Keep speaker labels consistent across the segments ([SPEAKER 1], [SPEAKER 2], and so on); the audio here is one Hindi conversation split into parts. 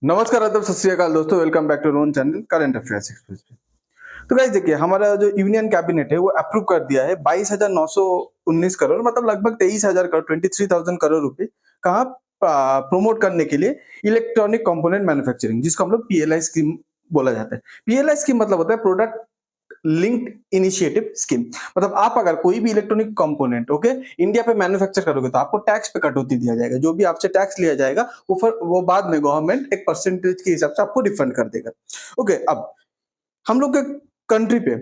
[SPEAKER 1] नमस्कार, आदाब, सत श्री अकाल दोस्तों। Welcome back to Ron channel current affairs express पे। तो गाइस देखिए, हमारा जो यूनियन कैबिनेट है वो अप्रूव कर दिया है 22,919 करोड़, मतलब लगभग 23,000 करोड़, 23,000 करोड़ रुपए कहाँ प्रमोट करने के लिए इलेक्ट्रॉनिक कंपोनेंट मैन्युफैक्चरिंग, जिसको हम लोग पीएलआई स्कीम बोला जाता है। पीएलआई स्कीम मतलब होता है प्रोडक्ट लिंक्ड इनिशिएटिव स्कीम। मतलब आप अगर कोई भी इलेक्ट्रॉनिक कंपोनेंट इंडिया पे मैन्युफैक्चर करोगे तो आपको टैक्स पे कटौती दिया जाएगा। जो भी आपसे टैक्स लिया जाएगा वो बाद में गवर्नमेंट एक परसेंटेज के हिसाब से आपको रिफंड कर देगा। अब हम लोग के कंट्री पे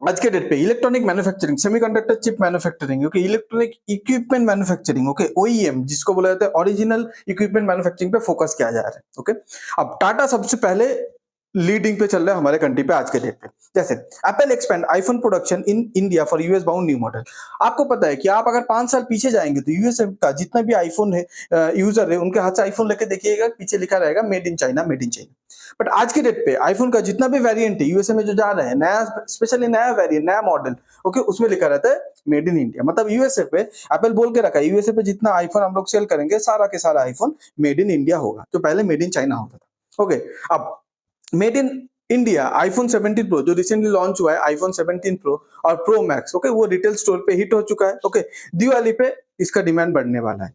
[SPEAKER 1] आज के डेट पे electronic manufacturing, semiconductor chip manufacturing, electronic equipment manufacturing, OEM जिसको बोला जाता है, ओरिजिनल इक्विपमेंट मैन्युफैक्चरिंग पे फोकस किया जा रहा है। अब टाटा सबसे पहले लीडिंग पे चल रहा है हमारे कंट्री पे आज के डेट पे। जैसे Apple expand iPhone production in India for US bound new model. आपको पता है कि आप अगर 5 साल पीछे जाएंगे तो यूएस का जितना भी आईफोन है यूजर है, उनके हाथ से आईफोन लेके देखिएगा, पीछे लिखा रहेगा made in China, made in China. But आज के डेट पे आईफोन का जितना भी वेरिएंट है यूएसए में जो जा रहा है, नया स्पेशली नया वेरिएंट, नया मॉडल, उसमें लिखा रहता है मेड इन इंडिया। मतलब यूएसए पे एप्पल बोल के रखा है, यूएसए पे जितना आईफोन हम लोग सेल करेंगे सारा के सारा आईफोन मेड इन इंडिया होगा, जो पहले मेड इन चाइना होता था। अब made in India iPhone 17 pro जो रिसेंटली लॉन्च हुआ है, आईफोन 17 प्रो और प्रो मैक्स, वो रिटेल स्टोर पे हिट हो चुका है। दिवाली पे इसका डिमांड बढ़ने वाला है।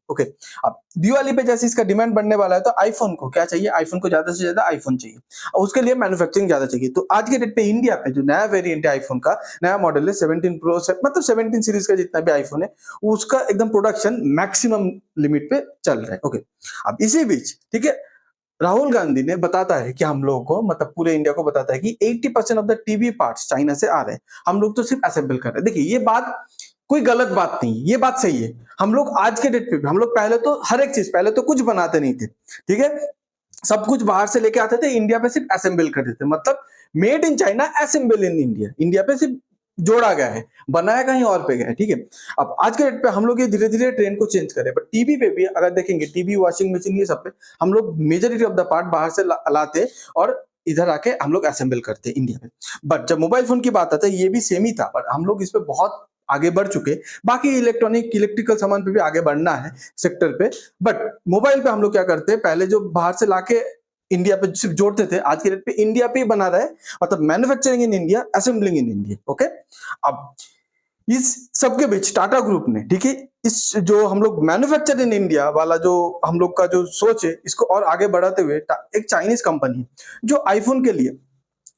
[SPEAKER 1] अब दिवाली पे जैसे इसका डिमांड बढ़ने वाला है तो आईफोन को क्या चाहिए, आईफोन को ज्यादा से ज्यादा आईफोन चाहिए और उसके लिए मैन्युफैक्चरिंग ज्यादा चाहिए। तो आज के डेट पे इंडिया पे जो नया वेरिएंट है आईफोन का, नया मॉडल है 17 प्रो से, मतलब 17 सीरीज का जितना भी आईफोन है उसका एकदम प्रोडक्शन मैक्सिमम लिमिट पे चल रहा है। अब इसी बीच ठीक है, राहुल गांधी ने बताता है कि हम लोगों को, मतलब पूरे इंडिया को बताता है कि 80% of the TV parts China से आ रहे हैं, हम लोग तो सिर्फ असेंबल कर रहे हैं। देखिए, ये बात कोई गलत बात नहीं, ये बात सही है। हम लोग आज के डेट पे, हम लोग पहले तो हर एक चीज, पहले तो कुछ बनाते नहीं थे, ठीक है, सब कुछ बाहर से लेके आते थे, इंडिया पे सिर्फ असेंबल करते थे। मतलब made in China, assemble in India, India पे सिर्फ जोड़ा गया है, बनाया कहीं और पे गया है। ठीक है, अब आज के डेट पे हम लोग ये धीरे धीरे ट्रेंड को चेंज करें, बट टीवी पे भी अगर देखेंगे, टीवी, वॉशिंग मशीन, ये सब पे हम लोग मेजोरिटी ऑफ द पार्ट बाहर से लाते और इधर आके हम लोग असेंबल करते इंडिया में। बट जब मोबाइल फोन की बात आती है, ये भी सेम ही था, बट हम लोग इस पे बहुत आगे बढ़ चुके। बाकी इलेक्ट्रिकल सामान पे भी आगे बढ़ना है सेक्टर पे, बट मोबाइल पे हम लोग क्या करते हैं, पहले जो बाहर से लाके इंडिया पे सिर्फ जोड़ते थे, आज के डेट पे इंडिया पे ही बना रहा है, मतलब manufacturing in India, assembling in India. अब इस सबके बीच टाटा ग्रुप ने, ठीक है, इस जो हम लोग मैन्युफैक्चर इन इंडिया वाला जो हम लोग का जो सोच है, इसको और आगे बढ़ाते हुए एक चाइनीज कंपनी जो आईफोन के लिए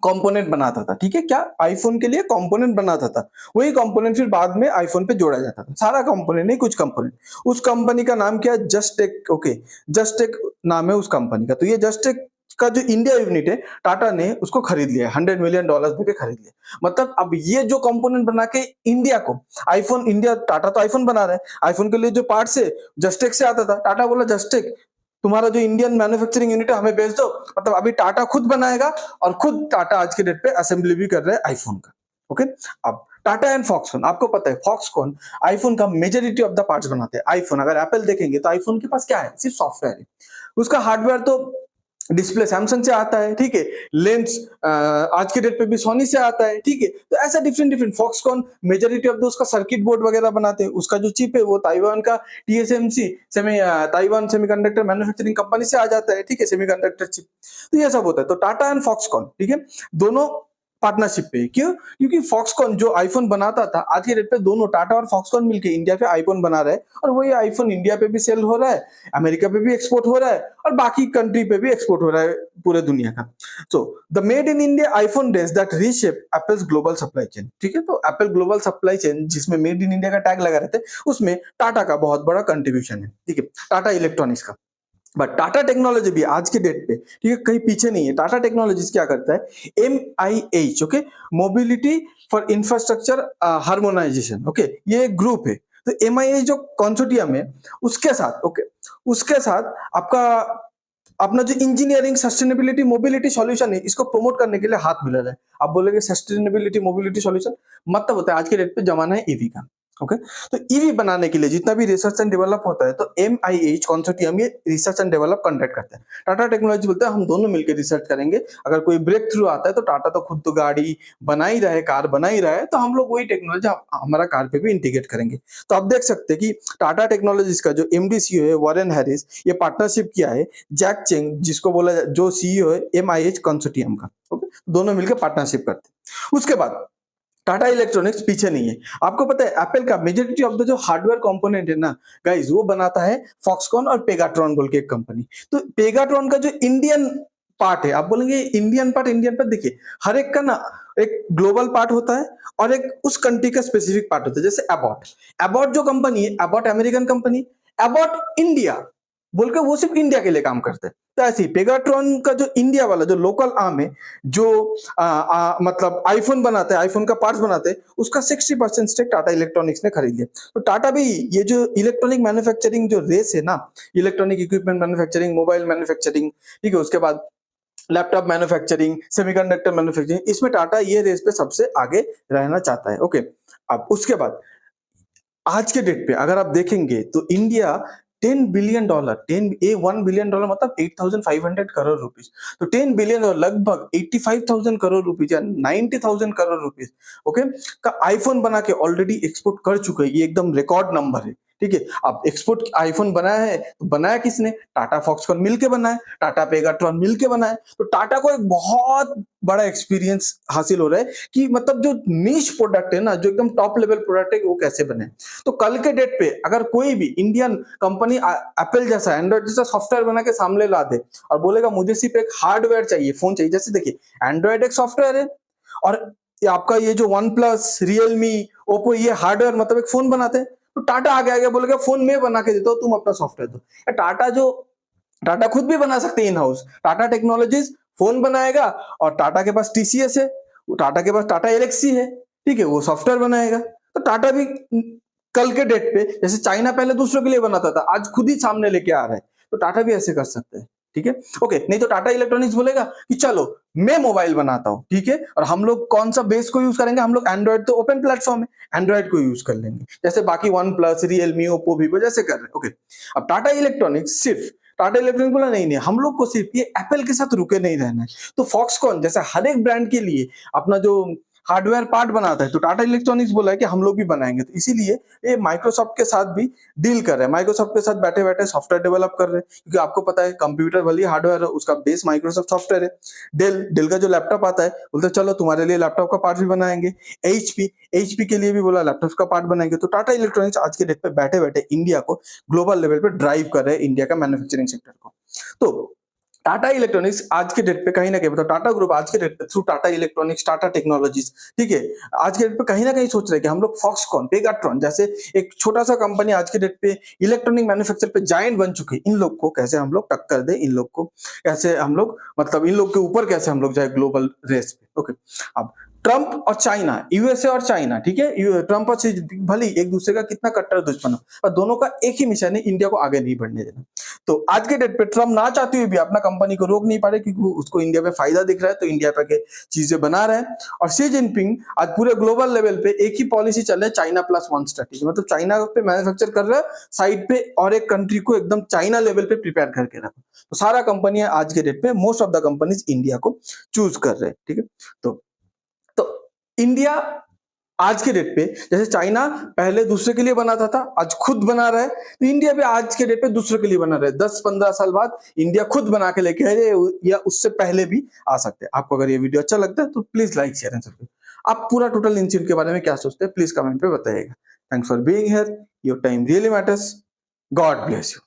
[SPEAKER 1] कंपोनेंट बनाता था, ठीक है, क्या आईफोन के लिए कंपोनेंट बनाता था, वही कंपोनेंट फिर बाद में आईफोन पे जोड़ा जाता था। सारा कंपोनेंट नहीं, कुछ कंपोनेंट। उस कंपनी का नाम क्या है, जस्टेक। जस्टेक नाम है उस कंपनी का। तो ये जस्टेक का जो इंडिया यूनिट है, टाटा ने उसको खरीद लिया, $100 मिलियन देके खरीद लिया। मतलब अब ये जो कंपोनेंट बना के इंडिया को आईफोन, इंडिया, टाटा तो आईफोन बना रहा है, आईफोन के लिए जो पार्ट्स है जस्टेक से आता था, टाटा बोला जस्टेक तुम्हारा जो इंडियन मैन्युफैक्चरिंग यूनिट है हमें बेच दो। मतलब अभी टाटा खुद बनाएगा और खुद टाटा आज के डेट पे असेंबली भी कर रहा है आईफोन का। अब टाटा एंड फॉक्सकॉन, आपको पता है फॉक्सकॉन आईफोन का मेजोरिटी ऑफ द पार्ट्स बनाते हैं। आईफोन, अगर एप्पल देखेंगे तो आईफोन के पास क्या है, सिर्फ सॉफ्टवेयर है। उसका हार्डवेयर तो डिस्प्ले सैमसंग से आता है, ठीक है, लेंस आज के डेट पे भी सोनी से आता है, ठीक है। तो ऐसा different different Foxconn majority of उसका सर्किट बोर्ड वगैरह बनाते हैं। उसका जो चिप है वो ताइवान का TSMC Taiwan semiconductor manufacturing company से आ जाता है, ठीक है, सेमीकंडक्टर चिप। तो ये सब होता है। तो टाटा एंड फॉक्सकॉन, ठीक है, दोनों पार्टनरशिप पे। क्यों? क्योंकि फॉक्सकॉन जो आईफोन बनाता था, आज के डेट पे दोनों टाटा और फॉक्सकॉन मिलकर इंडिया पे आईफोन बना रहे हैं, और वही आईफोन इंडिया पे भी सेल हो रहा है, अमेरिका पे भी एक्सपोर्ट हो रहा है, और बाकी कंट्री पे भी एक्सपोर्ट हो रहा है, पूरे दुनिया का। So the made in India iPhone range that reshape apples global supply chain, ठीक है। तो एप्पल ग्लोबल सप्लाई चेन जिसमें मेड इन इंडिया का टैग लगा रहता है, उसमें टाटा का बहुत बड़ा कंट्रीब्यूशन है, ठीक है, टाटा इलेक्ट्रॉनिक्स का। बट टाटा टेक्नोलॉजी भी आज के डेट पे, ठीक है, कहीं पीछे नहीं है। टाटा टेक्नोलॉजीज क्या करता है, MIH, mobility for infrastructure harmonisation, ये एक ग्रुप है। तो MIH जो कंसोर्टियम है, उसके साथ उसके साथ आपका अपना जो इंजीनियरिंग सस्टेनेबिलिटी मोबिलिटी सॉल्यूशन है, इसको प्रमोट करने के लिए हाथ मिला है। आप बोलेंगे सस्टेनेबिलिटी मोबिलिटी सॉल्यूशन मतलब होता है आज के डेट पे जमाना है ईवी का। ओके। तो ईवी बनाने के लिए जितना भी रिसर्च एंड डेवलप होता है तो MIH कंसोर्टियम ये रिसर्च एंड डेवलप कंडक्ट करते हैं। टाटा टेक्नोलॉजी बोलते हैं हम दोनों मिलकर रिसर्च करेंगे, अगर कोई ब्रेक थ्रू आता है तो टाटा तो खुद तो गाड़ी बना ही रहा है, कार बना ही रहा है, तो हम लोग वही टेक्नोलॉजी हमारा कार पे भी इंटीग्रेट करेंगे। तो आप देख सकते हैं कि टाटा टेक्नोलॉजीज का जो MD CEO है वॉरेन हैरिस, ये पार्टनरशिप किया है जैक चेंग जिसको बोला जो CEO है MIH कंसोर्टियम का। ओके, दोनों मिलकर पार्टनरशिप करते हैं। उसके बाद टाटा इलेक्ट्रॉनिक्स पीछे नहीं है। आपको पता है एप्पल का मेजॉरिटी ऑफ द जो हार्डवेयर कंपोनेंट है ना गाइस, वो बनाता है फॉक्सकॉन और पेगाट्रॉन बोल के एक कंपनी। तो पेगाट्रॉन का जो इंडियन पार्ट है, आप बोलेंगे इंडियन पार्ट, देखिए हर एक का ना एक ग्लोबल पार्ट होता है और एक उस कंट्री का स्पेसिफिक पार्ट होता है। जैसे एबॉट, एबॉट जो कंपनी है, Abbott American company, Abbott India बोल के वो सिर्फ इंडिया के लिए काम करते हैं। तो ऐसे ही पेगाट्रॉन का जो इंडिया वाला जो लोकल आर्म है, जो मतलब आईफोन बनाते हैं, आईफोन का पार्ट्स बनाते हैं, उसका 60% स्टेक टाटा इलेक्ट्रॉनिक्स ने खरीद लिया। तो टाटा भी ये जो इलेक्ट्रॉनिक मैन्युफैक्चरिंग जो रेस है ना, electronic equipment manufacturing, mobile manufacturing, ठीक है, उसके बाद लैपटॉप मैन्युफैक्चरिंग, सेमीकंडक्टर मैन्युफैक्चरिंग, इसमें टाटा ये रेस पे सबसे आगे रहना चाहता है। ओके, अब उसके बाद आज के डेट पे अगर आप देखेंगे तो इंडिया $10 बिलियन, 1 बिलियन मतलब 8,500 करोड़ रुपीज, तो 10 बिलियन और लगभग 85,000 करोड़ रुपीज या 90,000 करोड़ रुपीज, ओके, का आईफोन बना के ऑलरेडी एक्सपोर्ट कर चुके हैं। ये एकदम रिकॉर्ड नंबर है, ठीक है। अब एक्सपोर्ट आईफोन बनाया है तो बनाया किसने? टाटा फॉक्सकॉन मिलके बनाया, टाटा पेगाट्रॉन मिलके बनाया। तो टाटा को एक बहुत बड़ा एक्सपीरियंस हासिल हो रहा है कि मतलब जो नीश प्रोडक्ट है ना, जो एकदम टॉप लेवल प्रोडक्ट है, वो कैसे बने। तो कल के डेट पे अगर कोई भी इंडियन कंपनी एप्पल जैसा, एंड्रॉइड जैसा सॉफ्टवेयर बना के सामने ला दे और बोलेगा मुझे सिर्फ एक हार्डवेयर चाहिए, फोन चाहिए, जैसे देखिए एंड्रॉइड एक सॉफ्टवेयर है और आपका ये जो वन प्लस, रियलमी, ओप्पो, ये हार्डवेयर मतलब एक फोन बनाते हैं। तो टाटा आगे आ गया, बोलेगा फोन में बना के देता हूं, तुम अपना सॉफ्टवेयर दो। टाटा खुद भी बना सकते हैं in house, Tata technologies phone बनाएगा और टाटा के पास TCS है, टाटा के पास टाटा एलेक्सी है, ठीक है, वो सॉफ्टवेयर बनाएगा। तो टाटा भी कल के डेट पे, जैसे चाइना पहले दूसरों के लिए बनाता था, आज खुद ही सामने लेके आ रहा है, तो टाटा भी ऐसे कर सकते हैं, ठीक है। ओके, नहीं तो टाटा इलेक्ट्रॉनिक्स बोलेगा कि चलो मैं मोबाइल बनाता हूं, ठीक है, और हम लोग कौन सा बेस को यूज करेंगे, हम लोग एंड्रॉइड तो ओपन प्लेटफॉर्म है, एंड्रॉइड को यूज कर लेंगे, जैसे बाकी one plus, Realme, Oppo, Vivo जैसे कर रहे हैं। ओके, अब टाटा इलेक्ट्रॉनिक्स सिर्फ, टाटा इलेक्ट्रॉनिक बोला नहीं नहीं, हम लोग को सिर्फ ये एप्पल के साथ रुके नहीं रहना है। तो फॉक्सकॉन जैसे हर एक ब्रांड के लिए अपना जो हार्डवेयर पार्ट बनाता है, तो टाटा इलेक्ट्रॉनिक्स बोला है कि हम लोग भी बनाएंगे। तो इसीलिए ये माइक्रोसॉफ्ट के साथ भी डील कर रहे हैं, माइक्रोसॉफ्ट के साथ बैठे बैठे सॉफ्टवेयर डेवलप कर रहे हैं, क्योंकि आपको पता है कंप्यूटर भले हार्डवेयर है, उसका बेस माइक्रोसॉफ्ट सॉफ्टवेयर है। डेल का जो लैपटॉप आता है, बोलते चलो तुम्हारे लिए लैपटॉप का पार्ट भी बनाएंगे। एचपी के लिए भी बोला लैपटॉप का पार्ट बनाएंगे। तो टाटा इलेक्ट्रॉनिक्स आज के डेट पे बैठे बैठे इंडिया को ग्लोबल लेवल पे ड्राइव कर रहे हैं, इंडिया का मैन्युफैक्चरिंग सेक्टर को। तो टाटा इलेक्ट्रॉनिक्स आज के डेट पे कहीं ना कहीं, मतलब टाटा ग्रुप आज के डेट पे through Tata electronics, Tata technologies, ठीक है, आज के डेट पे कहीं ना कहीं सोच रहे हैं कि हम लोग फॉक्सकॉन, पेगाट्रॉन जैसे एक छोटा सा कंपनी आज के डेट पे इलेक्ट्रॉनिक मैन्युफैक्चर पे जायंट बन चुकी है, इन लोग को कैसे हम लोग टक्कर दे, इन लोग को कैसे हम लोग, मतलब इन लोग के ऊपर कैसे हम लोग जाए ग्लोबल रेस पे। ओके, अब ट्रंप और चाइना, यूएसए और चाइना, ठीक है, ट्रंप और शी जिनपिंग भले एक दूसरे का कितना कट्टर दुश्मन हो, पर दोनों का एक ही मिशन है, इंडिया को आगे नहीं बढ़ने देना। तो आज के डेट पे ट्रंप ना चाहते हुए भी अपना कंपनी को रोक नहीं पा रहे, क्योंकि उसको इंडिया पे फायदा दिख रहा है, तो इंडिया पे चीजें बना रहे हैं। और शी जिनपिंग आज पूरे ग्लोबल लेवल पे एक ही पॉलिसी चल रहा है, China+1 स्ट्रेटेजी, मतलब चाइना पे मैन्युफैक्चर कर रहा है साइड पे, और एक कंट्री को एकदम चाइना लेवल पे प्रिपेयर करके रखा। तो सारा कंपनियां आज के डेट पे, most of the companies India को चूज कर रहे हैं, ठीक है। तो इंडिया आज के डेट पे, जैसे चाइना पहले दूसरे के लिए बनाता था, आज खुद बना रहा है, तो इंडिया भी आज के डेट पे दूसरे के लिए बना रहा है। 10-15 साल बाद इंडिया खुद बना के लेके आए, या उससे पहले भी आ सकते हैं। आपको अगर ये वीडियो अच्छा लगता है तो please like, share and subscribe. आप पूरा टोटल इंसिडेंट के बारे में क्या सोचते हैं, प्लीज कमेंट पे बताइएगा। Thanks for being here, your time really matters. God bless you.